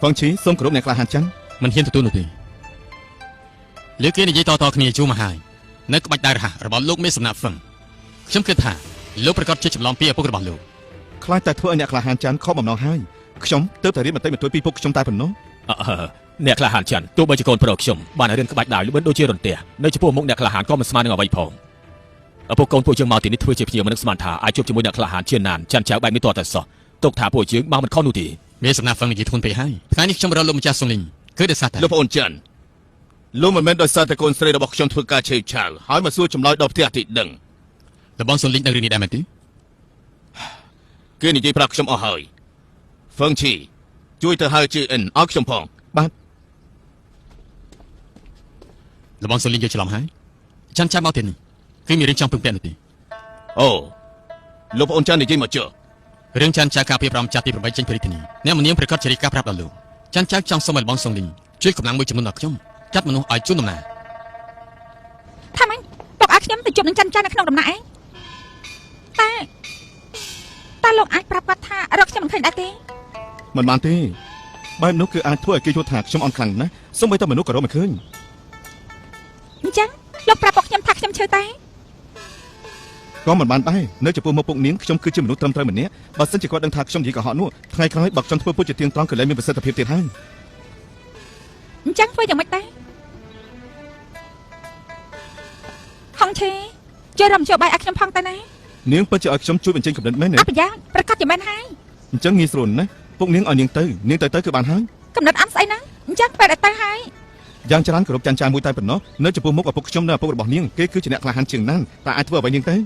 ហ្វងឈីសូមគោរពអ្នកក្លាហានច័ន្ទមិនហ៊ានទទួលនោះទេលើគេនិយាយតគ្នាជួមកហើយនៅក្បាច់ដៃរហ័សរបស់លោកមេសំណាក់ហ្វឹងខ្ញុំគិតថាលោកប្រកាសជាចម្លងពីឪពុករបស់លោកខ្លាចតែធ្វើឲ្យអ្នកក្លាហានច័ន្ទខកបំណងហើយខ្ញុំទើបតែរៀនបន្តិចបន្តួចពីពុកខ្ញុំតែប៉ុណ្ណោះអ្នកក្លាហានច័ន្ទទោះបីជាកូនប្រុសខ្ញុំបានរៀនក្បាច់ដៃល្បិនដូចជារន្ទះនៅចំពោះមុខអ្នកក្លាហានក៏មិនស្មើនឹងអ្វីផងឪពុកកូនពួកយើងមកទីនេះធ្វើជាភ្ញៀវមិននឹកស្មានថាអាចជួបជាមួយអ្នកក្លាហានជាណានច័ន្ទចៅបែបនេះតតែសោះទុកថាពួកយើងមកមិនខុសនោះទេមេសំណាក់ហ្វឹងនិយាយធ្ងន់ពេកហើយថ្ងៃនេះខ្ញុំរកលោកម្ចាស់សុងលីងគឺដោយសារតែលោកប្អូនច័ន្ទលោកមិនមែនដោយសារតែកូនស្រីរបស់ខ្ញុំធ្វើការឆេវឆាវហើយមកសួរចម្លើយដល់ផ្ទះទីដឹងលបងសុងលីងដឹងរឿងនេះដែរមែនទេគេនិយាយប្រាប់ខ្ញុំអស់ហើយហ្វឹងឈីជួយទៅហៅជាអិនឲ្យខ្ញុំផងបាទលបងសុងលីងយកច្រឡំហើយច័ន្ទចាំមកទីនេះគឺមានរឿងចង់ពឹងពាក់នោះទេអូលោកប្អូនច័ន្ទនិយាយមកចុះរឿងច័ន្ទចៅការពី5ចាប់ទី8ចេញពីរាជធានីអ្នកមនាងប្រកាសជារីកាប្រាប់ដល់លោកច័ន្ទចៅចង់សុំឲ្យលបងសុងលីងជួយកម្លាំងមួយចំនួនដល់ខ្ញុំចាត់មនុស្សឲ្យជួនដំណើរថាម៉េចលោកឲ្យខ្ញុំទៅជួបនឹងច័ន្ទចៅនៅក្នុងដំណើរឯងតែលោកអាចប្រាប់គាត់ថារកខ្ញុំមិនឃើញដែរទេមិនបានទេបែបនោះគឺអាចធ្វើឲ្យគេយល់ថាខ្ញុំអន់ខ្លាំងណាស់សូម្បីតែមនុស្សក៏រកមិនឃើញអញ្ចឹងលោកប្រាប់ពួកខ្ញុំថាខ្ញុំឈឺតែក៏មិនបានដែរនៅចំពោះមុខពុកនាងខ្ញុំគឺជាមនុស្សត្រឹមត្រូវម្នាក់បើសិនជាគាត់ដឹងថាខ្ញុំនិយាយកុហកនោះថ្ងៃក្រោយបើខ្ញុំធ្វើពុតជាទៀងត្រង់ក៏លែងមានប្រសិទ្ធភាពទៀតហើយអញ្ចឹងធ្វើយ៉ាងម៉េចដែរហងឈីជួយរំជើបាយឲ្យខ្ញុំផងតើណានាងពិតជាឲ្យខ្ញុំជួយបញ្ចេញកំណត់មែនទេអបយ៉ាងប្រកាសជាមែនហើយអញ្ចឹងងាយស្រួលណាស់ពុកនាងឲ្យនាងទៅគឺបានហើយកំណត់អត់ស្អីណាអញ្ចឹងពេលទៅហើយយ៉ាងច្រើនគោរពចាន់ចាមួយតែប៉ុណ្ណោះនៅចំពោះមុខឪពុកខ្ញុំនិងឪពុករបស់នាងគេគឺជាអ្នកក្លាហានជាងណាស់តែអាចធ្វើអ្វីនាងទៅ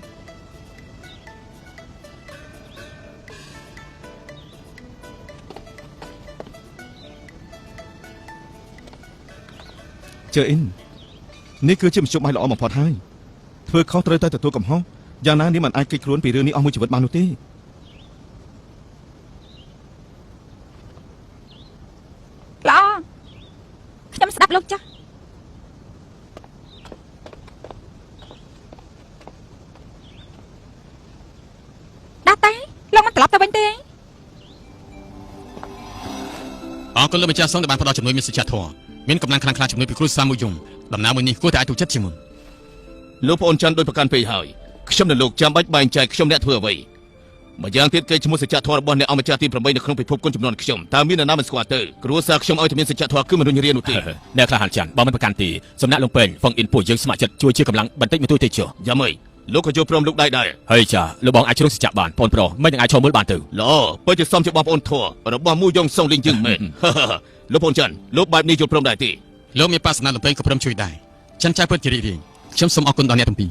ជើអ៊ីននេះគឺជាមធ្យោបាយល្អបំផុតហើយធ្វើខុសត្រូវតែទទួលកំហុសយ៉ាងណានាងមិនអាចគេចខ្លួនពីរឿងនេះអស់មួយជីវិតបាននោះទេល្អខ្ញុំស្ដាប់លោកចាស់ដាក់តែលោកមិនត្រឡប់ទៅវិញទេអរគុណលោកម្ចាស់សុងដែលបានផ្ដល់ជំនួយមានសច្ចធម៌មានកម្លាំងខ្លាំងក្លាជំនួយពីគ្រួសារមួយយំដំណើរមួយនេះគួរតែអាចទូចិត្តជាមុនលោកប្អូនច័ន្ទដោយប្រកាន់ពេកហើយខ្ញុំនិងលោកចាំបាច់បែងចែកខ្ញុំអ្នកធ្វើអ្វីម្យ៉ាងទៀតគេឈ្មោះសច្ចធម៌របស់អ្នកអង្គម្ចាស់ទី8នៅក្នុងពិភពគុណចំនួនខ្ញុំតើមាននរណាមិនស្គាល់ទៅគ្រួសារខ្ញុំឲ្យតែមានសច្ចធម៌គឺមនុស្សរៀននោះទេអ្នកក្លាហានច័ន្ទបើមិនប្រកាន់ទីសំណាក់លោកពេញហ្វុងអ៊ីនពួកយើងស្ម័គ្រចិត្តជួយជាកម្លាំងបន្តិចបន្តួចទេចុះយ៉ាងម៉េចលោកក៏ចូលព្រមលោកដែរហើយចាលោកបងអាចជ្រុងសច្ចបានបងប្រុសមិននឹងអាចឈរមើលបានទៅល្អពិតជាសមជាបងប្អូនធัวរបស់មួយយងសុងលីងយើងមែនលោកប្អូនច័ន្ទលោកបែបនេះយល់ព្រមដែរទេលោកមានបាសនាលោកពេញក៏ព្រមជួយដែរច័ន្ទចៅពិតជារីករាយខ្ញុំសូមអរគុណដល់អ្នកទាំងពីរ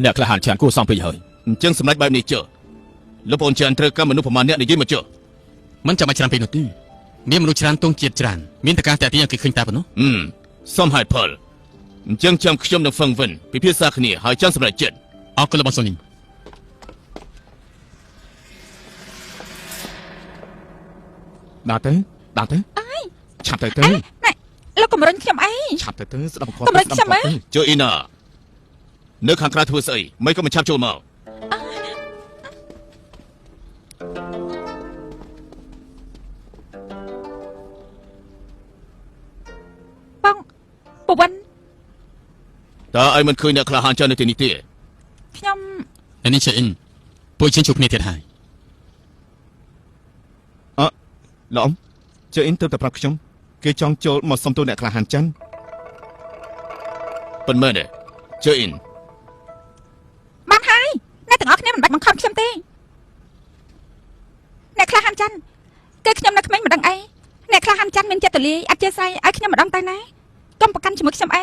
អ្នកក្លាហានច័ន្ទគួរសមពេកហើយអញ្ចឹងសម្ដេចបែបនេះចុះលោកប្អូនច័ន្ទត្រូវការមនុស្សប្រមាណអ្នកនិយាយមកចុះមិនចាំបាច់ច្រើនពេកនោះទេមានមនុស្សច្រើនទងជាតិច្រើនមានតែការតាក់ទាញឲ្យគេឃើញតែប៉ុណ្ណោះសមហេតុផលអញ្ចឹងចាំខ្ញុំនឹងហ្វឹងវិនពិភាក្សាគ្នាហើយចាំសម្រេចចិត្តអរគុណលោកបងសុងលីងដាក់ទៅអើយឆាប់ទៅណែលោកកំរុញខ្ញុំអីឆាប់ទៅស្ដាប់កំរុញខ្ញុំអីជួយអ៊ីណានៅខាងក្រៅធ្វើស្អីមិនក៏មិនឆាប់ចូលមកបងពវិនតើឲ្យមិនឃើញអ្នកក្លាហានច័ន្ទនៅទីនេះទេខ្ញុំនេះជាអ៊ីនពួកយើងជួបគ្នាទៀតហើយលោកអ៊ំជើអ៊ីនទើបតែប្រាប់ខ្ញុំគេចង់ចូលមកសុំទោសអ្នកក្លាហានច័ន្ទប៉ុន្មានទេជើអ៊ីនបានហើយអ្នកទាំងអស់គ្នាមិនបាច់បង្ខំខ្ញុំទេអ្នកក្លាហានច័ន្ទគឺខ្ញុំនៅក្មេងមិនដឹងអីអ្នកក្លាហានច័ន្ទមានចិត្តទូលាយអធិស្ឋានឲ្យខ្ញុំម្ដងតែណាកុំប្រកាន់ជាមួយខ្ញុំអី